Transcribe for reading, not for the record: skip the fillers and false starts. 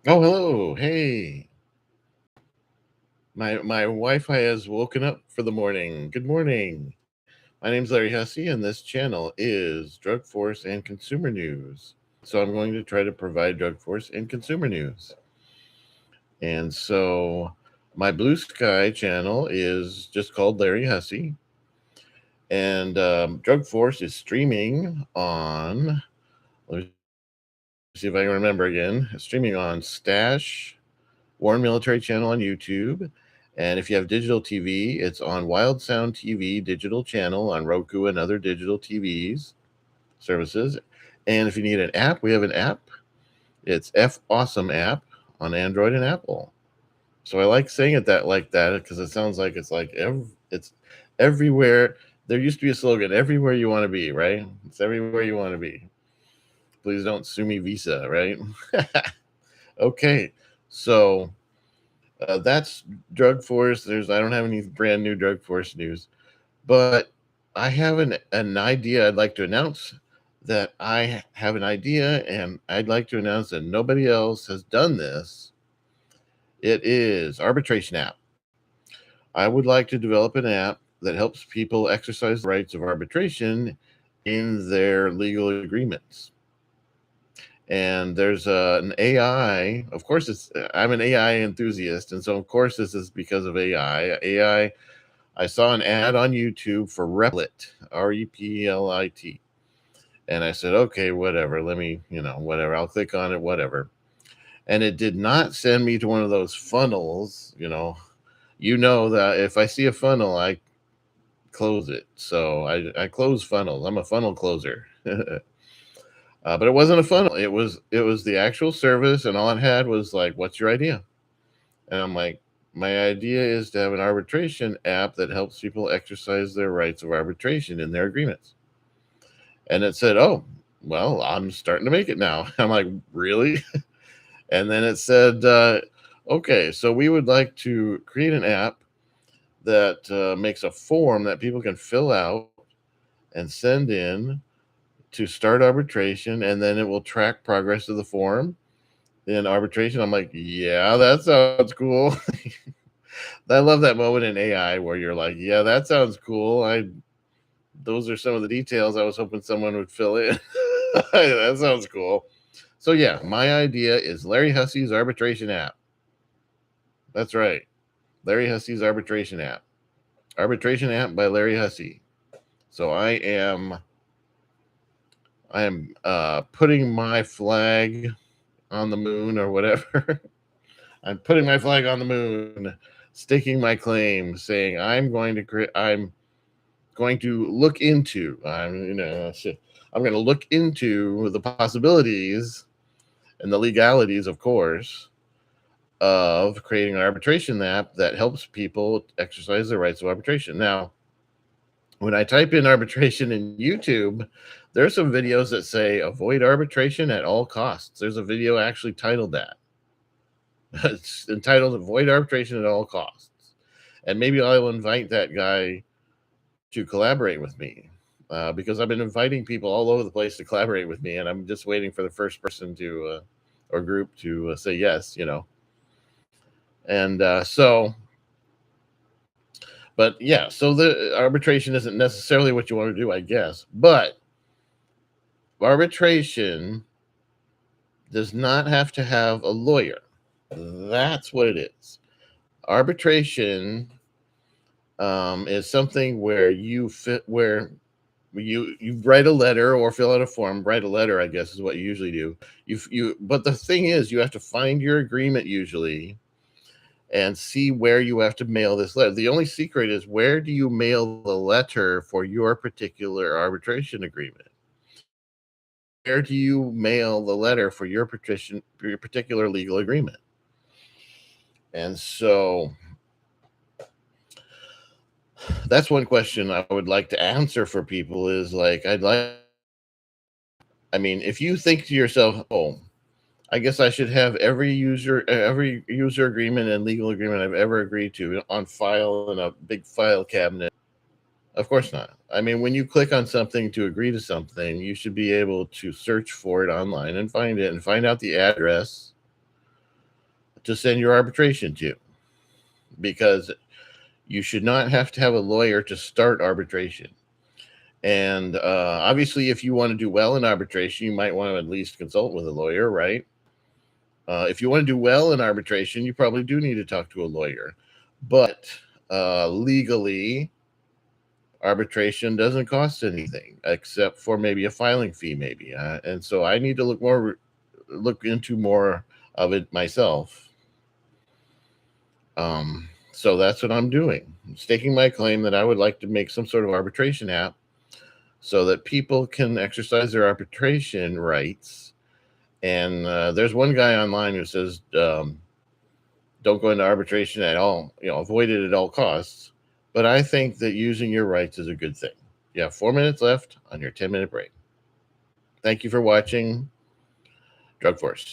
Oh, hello. Hey. My Wi-Fi has woken up for the morning. Good morning. My name's Larry Hussey, and this channel is Drug Force and Consumer News. So I'm going to try to provide drug force and consumer news. And so my Blue Sky channel is just called Larry Hussey. And Drug Force is streaming on, let me see if I can remember again, streaming on Stash, Warren Military Channel on YouTube. And if you have digital TV, it's on Wild Sound TV digital channel on Roku and other digital TVs services. And if you need an app, we have an app. It's F Awesome app on Android and Apple. So I like saying it that like that because it sounds like it's everywhere. There used to be a slogan, everywhere you want to be, right? It's everywhere you want to be. Please don't sue me Visa, right? Okay. So that's Drug Force. I don't have any brand new Drug Force news, but I have an idea I'd like to announce. That I have an idea, and I'd like to announce that nobody else has done this. It is Arbitration App. I would like to develop an app that helps people exercise the rights of arbitration in their legal agreements. And there's an AI. Of course, I'm an AI enthusiast, and so of course this is because of AI. I saw an ad on YouTube for Replit, Replit, and I said, okay, whatever. Let me, whatever. I'll click on it, whatever. And it did not send me to one of those funnels. That if I see a funnel, I close it. So I close funnels. I'm a funnel closer. But it wasn't a funnel. It was the actual service, and all it had was like, "What's your idea?" And I'm like, "My idea is to have an arbitration app that helps people exercise their rights of arbitration in their agreements." And it said, "Oh, well, I'm starting to make it now." I'm like, "Really?" And then it said, "Okay, so we would like to create an app that makes a form that people can fill out and send in to start arbitration, and then it will track progress of the form in arbitration." I'm like, yeah, that sounds cool. I love that moment in AI where you're like, yeah, that sounds cool. Those are some of the details I was hoping someone would fill in. That sounds cool. So yeah, my idea is Larry Hussey's arbitration app. That's right. Larry Hussey's arbitration app. Arbitration app by Larry Hussey. So I am putting my flag on the moon or whatever. I'm putting my flag on the moon, staking my claim, saying I'm going to look into. I'm going to look into the possibilities and the legalities, of course, of creating an arbitration app that helps people exercise their rights of arbitration. Now, when I type in arbitration in YouTube, there's some videos that say avoid arbitration at all costs. There's a video actually titled that. It's entitled Avoid Arbitration at All Costs. And maybe I'll invite that guy to collaborate with me because I've been inviting people all over the place to collaborate with me, and I'm just waiting for the first person or group to say yes. And but yeah, so the arbitration isn't necessarily what you want to do, I guess. But arbitration does not have to have a lawyer. That's what it is. Arbitration is something where you write a letter or fill out a form. Write a letter, I guess, is what you usually do. But the thing is, you have to find your agreement usually and see where you have to mail this letter. The only secret is, where do you mail the letter for your particular arbitration agreement? Where do you mail the letter for your particular legal agreement? And so that's one question I would like to answer for people is like, I mean, if you think to yourself, oh, I guess I should have every user agreement and legal agreement I've ever agreed to on file in a big file cabinet. Of course not. I mean, when you click on something to agree to something, you should be able to search for it online and find it and find out the address to send your arbitration to, because you should not have to have a lawyer to start arbitration. And obviously, if you want to do well in arbitration, you might want to at least consult with a lawyer, right? If you want to do well in arbitration, you probably do need to talk to a lawyer. But legally, arbitration doesn't cost anything except for maybe a filing fee, maybe. And so I need to look into more of it myself. So that's what I'm doing. I'm staking my claim that I would like to make some sort of arbitration app so that people can exercise their arbitration rights. And there's one guy online who says, don't go into arbitration at all, avoid it at all costs. But I think that using your rights is a good thing. You have 4 minutes left on your 10-minute break. Thank you for watching Drug Force.